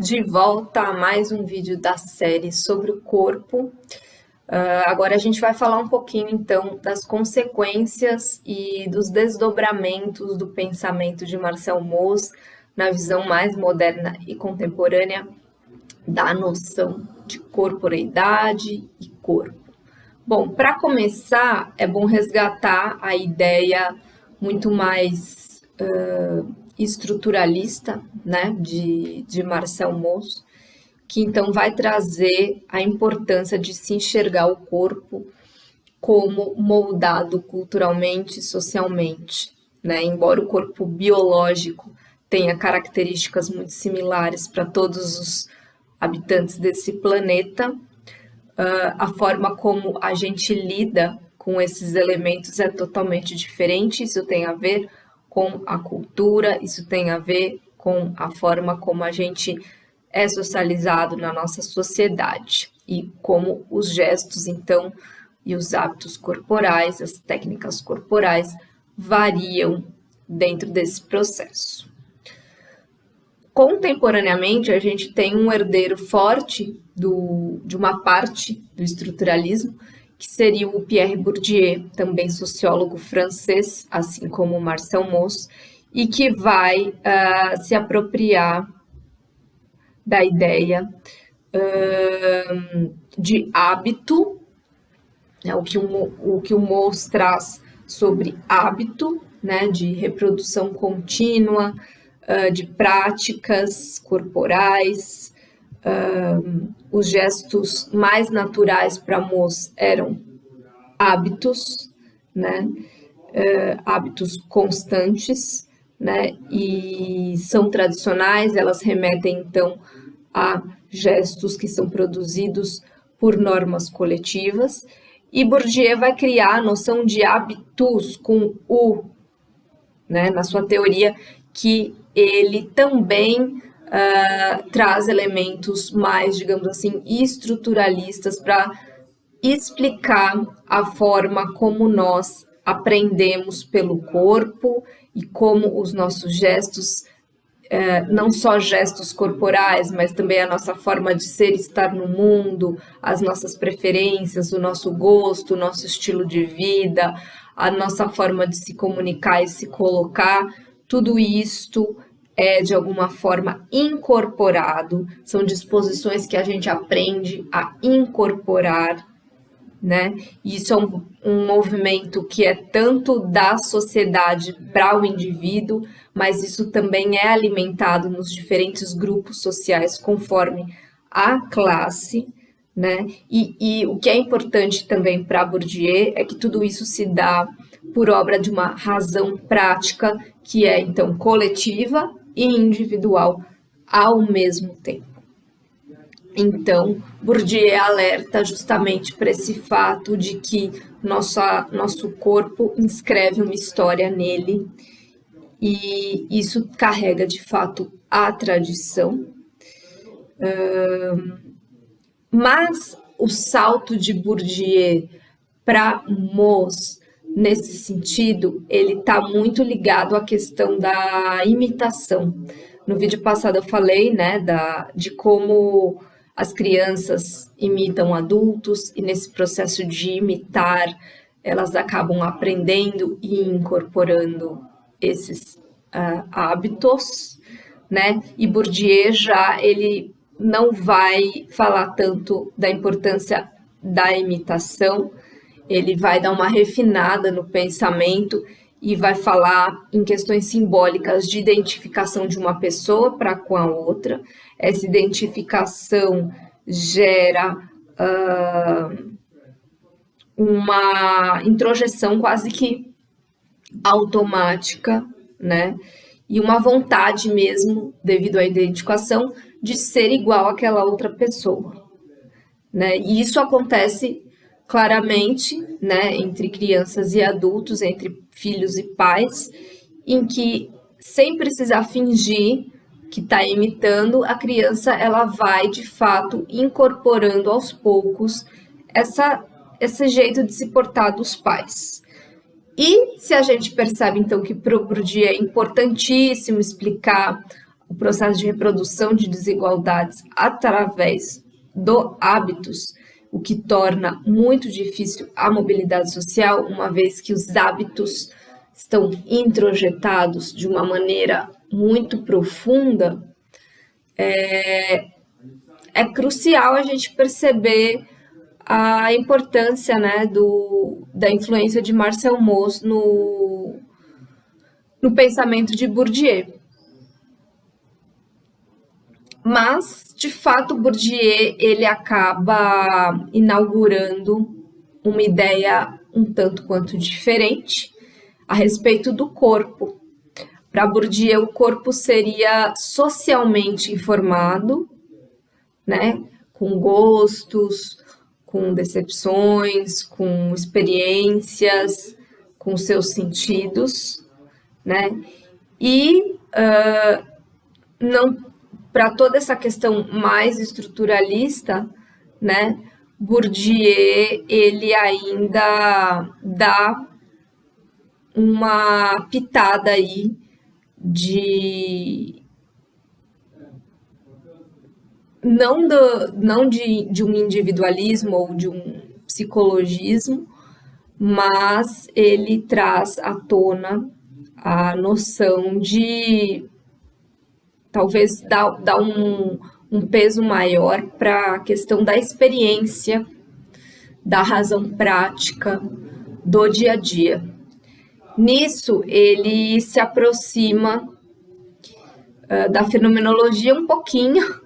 De volta a mais um vídeo da série sobre o corpo. Agora a gente vai falar um pouquinho, então, das consequências e dos desdobramentos do pensamento de Marcel Mauss na visão mais moderna e contemporânea da noção de corporeidade e corpo. Bom, para começar, é bom resgatar a ideia muito mais estruturalista, né, de Marcel Mauss, que então vai trazer a importância de se enxergar o corpo como moldado culturalmente e socialmente, né? Embora o corpo biológico tenha características muito similares para todos os habitantes desse planeta, a forma como a gente lida com esses elementos é totalmente diferente. Isso tem a ver com a cultura, isso tem a ver com a forma como a gente é socializado na nossa sociedade e como os gestos, então, e os hábitos corporais, as técnicas corporais variam dentro desse processo. Contemporaneamente, a gente tem um herdeiro forte de uma parte do estruturalismo, que seria o Pierre Bourdieu, também sociólogo francês, assim como Marcel Mauss, e que vai se apropriar da ideia de hábito, né, o que o Mauss traz sobre hábito, né, de reprodução contínua, de práticas corporais. Os gestos mais naturais para Mauss eram hábitos, né, hábitos constantes, né, e são tradicionais, elas remetem então a gestos que são produzidos por normas coletivas, e Bourdieu vai criar a noção de habitus com U, né, na sua teoria, que ele também traz elementos mais, digamos assim, estruturalistas para explicar a forma como nós aprendemos pelo corpo e como os nossos gestos, não só gestos corporais, mas também a nossa forma de ser e estar no mundo, as nossas preferências, o nosso gosto, o nosso estilo de vida, a nossa forma de se comunicar e se colocar, tudo isto é de alguma forma incorporado, são disposições que a gente aprende a incorporar, né? Isso é um movimento que é tanto da sociedade para o indivíduo, mas isso também é alimentado nos diferentes grupos sociais conforme a classe, né? E o que é importante também para Bourdieu é que tudo isso se dá por obra de uma razão prática que é então coletiva e individual ao mesmo tempo. Então, Bourdieu alerta justamente para esse fato de que nosso corpo inscreve uma história nele e isso carrega de fato a tradição. Mas o salto de Bourdieu para Mauss, nesse sentido, ele está muito ligado à questão da imitação. No vídeo passado eu falei, né, de como as crianças imitam adultos e nesse processo de imitar, elas acabam aprendendo e incorporando esses hábitos, né? E Bourdieu ele não vai falar tanto da importância da imitação, ele vai dar uma refinada no pensamento e vai falar em questões simbólicas de identificação de uma pessoa para com a outra. Essa identificação gera uma introjeção quase que automática, né? E uma vontade mesmo, devido à identificação, de ser igual àquela outra pessoa, né? E isso acontece claramente, né, entre crianças e adultos, entre filhos e pais, em que, sem precisar fingir que está imitando, a criança ela vai, de fato, incorporando aos poucos esse jeito de se portar dos pais. E se a gente percebe, então, que para o Bourdieu é importantíssimo explicar o processo de reprodução de desigualdades através do hábitos, o que torna muito difícil a mobilidade social, uma vez que os hábitos estão introjetados de uma maneira muito profunda, é crucial a gente perceber a importância, né, da influência de Marcel Mauss no pensamento de Bourdieu. Mas, de fato, Bourdieu ele acaba inaugurando uma ideia um tanto quanto diferente a respeito do corpo. Para Bourdieu, o corpo seria socialmente informado, né, com gostos, com decepções, com experiências, com seus sentidos, né? E não, para toda essa questão mais estruturalista, né? Bourdieu ele ainda dá uma pitada aí de não de um individualismo ou de um psicologismo, mas ele traz à tona a noção de talvez dar um peso maior para a questão da experiência, da razão prática, do dia a dia. Nisso, ele se aproxima da fenomenologia um pouquinho,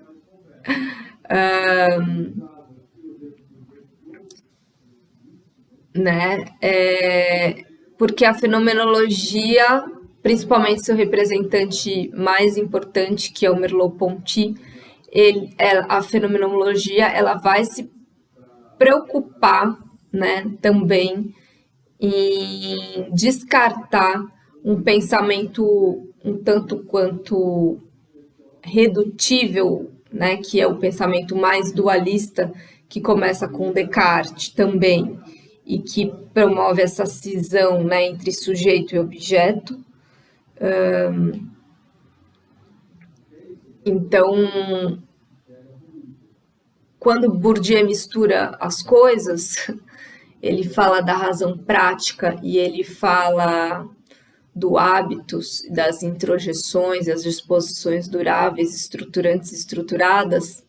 né? Porque a fenomenologia, principalmente seu representante mais importante, que é o Merleau-Ponty, a fenomenologia ela vai se preocupar, né, também em descartar um pensamento um tanto quanto redutível, né, que é o pensamento mais dualista, que começa com Descartes também, e que promove essa cisão, né, entre sujeito e objeto. Então, quando Bourdieu mistura as coisas, ele fala da razão prática e ele fala do hábitos, das introjeções, das disposições duráveis, estruturantes e estruturadas,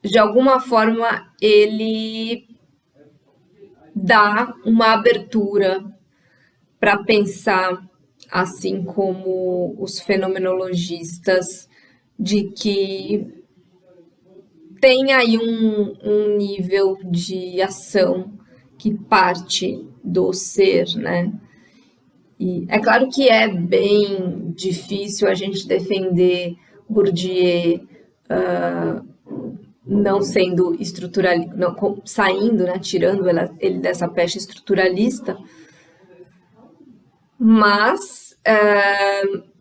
de alguma forma ele dá uma abertura para pensar, assim como os fenomenologistas, de que tem aí um nível de ação que parte do ser, né? E é claro que é bem difícil a gente defender Bourdieu não sendo estruturalista, saindo, né, tirando ele dessa pecha estruturalista, mas,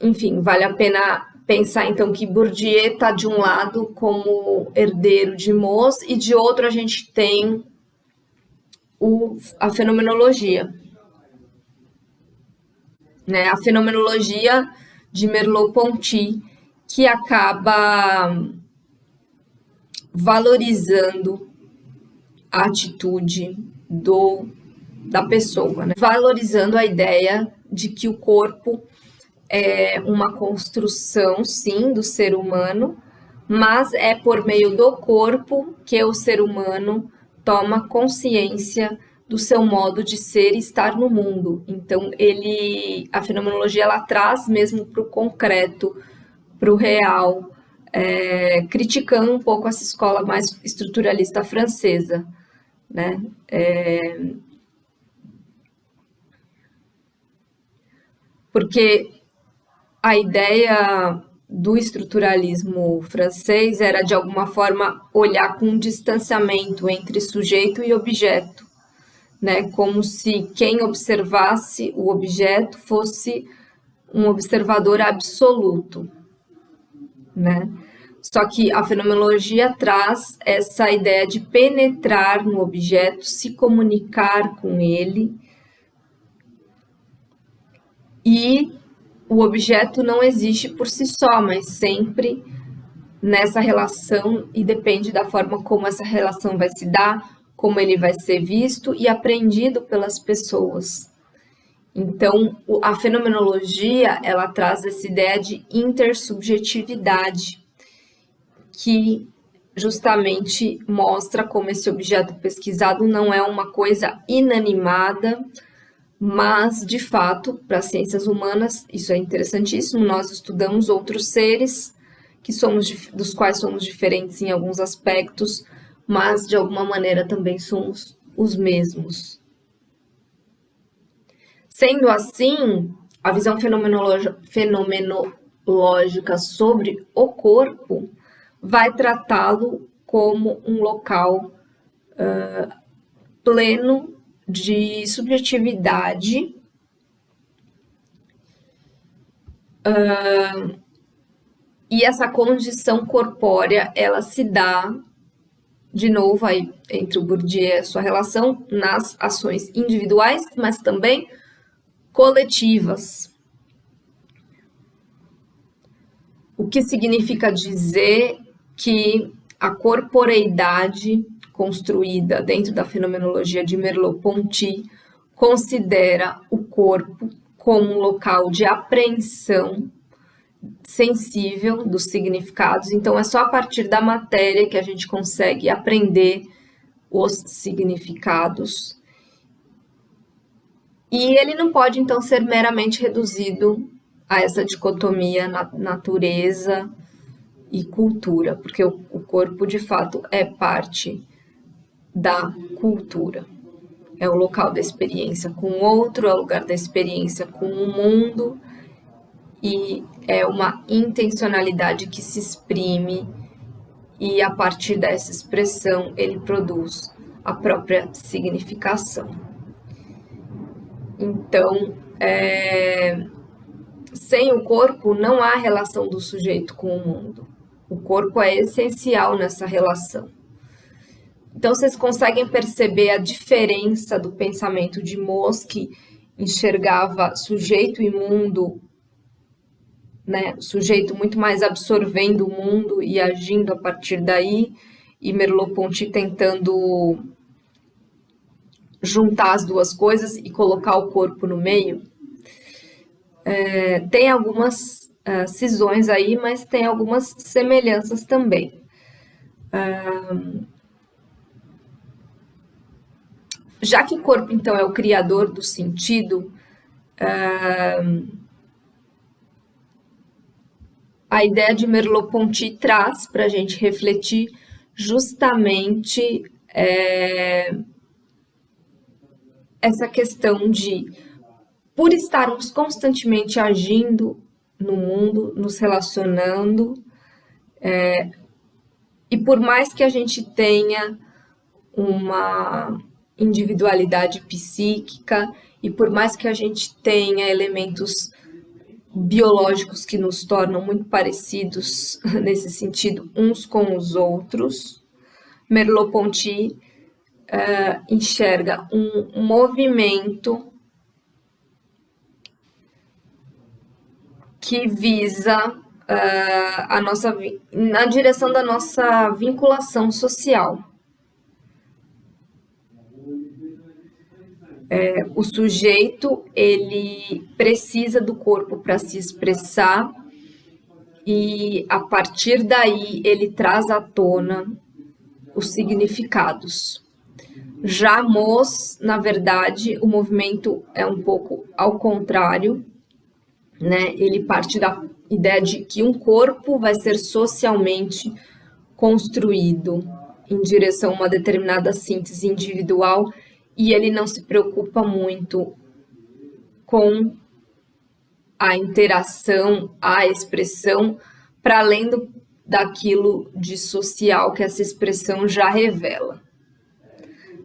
enfim, vale a pena pensar então que Bourdieu está de um lado como herdeiro de Mauss e de outro a gente tem a fenomenologia, né? A fenomenologia de Merleau-Ponty, que acaba valorizando a atitude da pessoa, né? Valorizando a ideia de que o corpo é uma construção, sim, do ser humano, mas é por meio do corpo que o ser humano toma consciência do seu modo de ser e estar no mundo. Então, a fenomenologia ela traz mesmo para o concreto, para o real, criticando um pouco essa escola mais estruturalista francesa, né? Porque a ideia do estruturalismo francês era, de alguma forma, olhar com um distanciamento entre sujeito e objeto, né? Como se quem observasse o objeto fosse um observador absoluto, né? Só que a fenomenologia traz essa ideia de penetrar no objeto, se comunicar com ele, e o objeto não existe por si só, mas sempre nessa relação e depende da forma como essa relação vai se dar, como ele vai ser visto e aprendido pelas pessoas. Então, a fenomenologia, ela traz essa ideia de intersubjetividade, que justamente mostra como esse objeto pesquisado não é uma coisa inanimada, mas, de fato, para as ciências humanas, isso é interessantíssimo, nós estudamos outros seres dos quais somos diferentes em alguns aspectos, mas, de alguma maneira, também somos os mesmos. Sendo assim, a visão fenomenológica sobre o corpo vai tratá-lo como um local pleno de subjetividade e essa condição corpórea, ela se dá, de novo, aí, entre o Bourdieu e a sua relação, nas ações individuais, mas também coletivas. O que significa dizer que a corporeidade construída dentro da fenomenologia de Merleau-Ponty considera o corpo como um local de apreensão sensível dos significados. Então, é só a partir da matéria que a gente consegue aprender os significados. E ele não pode, então, ser meramente reduzido a essa dicotomia natureza e cultura, porque o corpo, de fato, é parte da cultura. É o local da experiência com o outro, é o lugar da experiência com o mundo, e é uma intencionalidade que se exprime, e a partir dessa expressão ele produz a própria significação. Então, sem o corpo não há relação do sujeito com o mundo. O corpo é essencial nessa relação. Então, vocês conseguem perceber a diferença do pensamento de Mauss, que enxergava sujeito e mundo, né? O sujeito muito mais absorvendo o mundo e agindo a partir daí, e Merleau-Ponty tentando juntar as duas coisas e colocar o corpo no meio. Tem algumas cisões aí, mas tem algumas semelhanças também. Já que o corpo, então, é o criador do sentido, a ideia de Merleau-Ponty traz para a gente refletir justamente essa questão de, por estarmos constantemente agindo no mundo, nos relacionando, e por mais que a gente tenha uma individualidade psíquica, e por mais que a gente tenha elementos biológicos que nos tornam muito parecidos nesse sentido uns com os outros, Merleau-Ponty enxerga um movimento que visa na direção da nossa vinculação social. O sujeito, ele precisa do corpo para se expressar e, a partir daí, ele traz à tona os significados. Já Mauss, na verdade, o movimento é um pouco ao contrário, né? Ele parte da ideia de que um corpo vai ser socialmente construído em direção a uma determinada síntese individual, e ele não se preocupa muito com a interação, a expressão, para além daquilo de social que essa expressão já revela.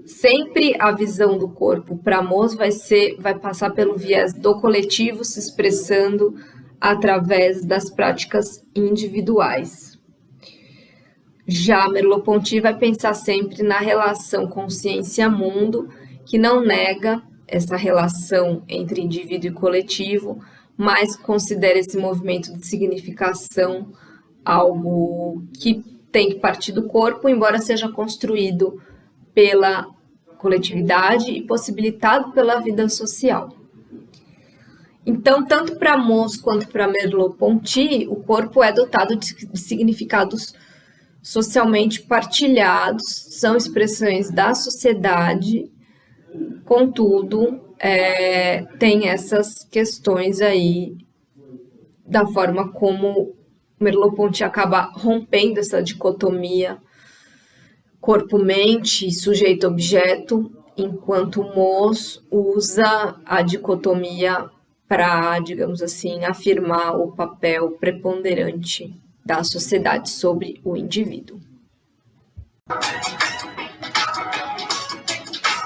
Sempre a visão do corpo para Mauss vai passar pelo viés do coletivo se expressando através das práticas individuais. Já Merleau-Ponty vai pensar sempre na relação consciência-mundo, que não nega essa relação entre indivíduo e coletivo, mas considera esse movimento de significação algo que tem que partir do corpo, embora seja construído pela coletividade e possibilitado pela vida social. Então, tanto para Mauss quanto para Merleau-Ponty, o corpo é dotado de significados socialmente partilhados, são expressões da sociedade, contudo, tem essas questões aí da forma como Merleau-Ponty acaba rompendo essa dicotomia corpo-mente e sujeito-objeto, enquanto Mauss usa a dicotomia para, digamos assim, afirmar o papel preponderante da sociedade sobre o indivíduo.